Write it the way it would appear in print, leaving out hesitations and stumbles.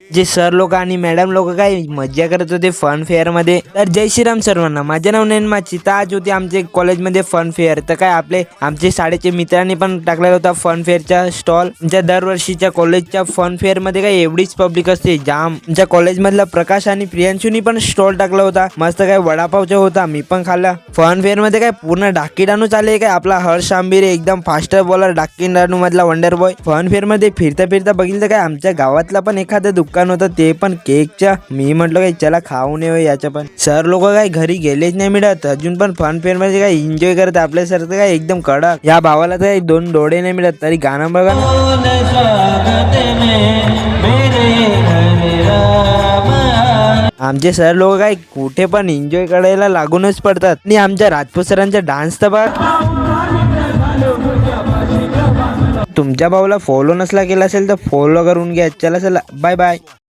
जे सर लोक आणि मॅडम लोक काय मज्जा करत होते फन फेअर मध्ये। तर जय श्रीराम सर्वांना, माझे नाव नेनमाची। तर आज होती आमचे कॉलेजमध्ये फन फेअर। तर काय आमचे शाळेचे मित्रांनी पण टाकलेला होता फन फेअरचा स्टॉल। आमच्या दरवर्षीच्या कॉलेजच्या फन फेअर मध्ये काय एवढीच पब्लिक असते जाम। आमच्या कॉलेजमधला प्रकाश आणि प्रियांशूनी पण स्टॉल टाकला होता। मस्त काय वडापावचा होता, मी पण खाल्ला। फन फेअर मध्ये काय पूर्ण डाकीडानू चालले काय आपला हर्ष आंबिरे, एकदम फास्टर बॉलर डाकीडानू मधला वंडर बॉय। फन फेअर मध्ये फिरता फिरता बघितलं काय आमच्या गावातला पण एखादं दुकान होतं, ते पण केकच्या। मी म्हटलं काय चला खाऊन येऊ याच्या पण। सर लोक काय घरी गेलेच नाही मिळत, अजून पण फन फेअर मध्ये काय एन्जॉय करत आपल्या सर काय एकदम कडक। या भावाला तर 2 डोळे नाही मिळत तरी गाणं बघा ना। आमचे सर लोक काय कुठे पण एन्जॉय करायला लागूनच पडतात। आणि आमच्या राजपूत सरांचा डान्स तर बघ। तुमच्या भाऊला फॉलो नसला केला असेल तर फॉलो करून घ्या। चला चला, बाय बाय।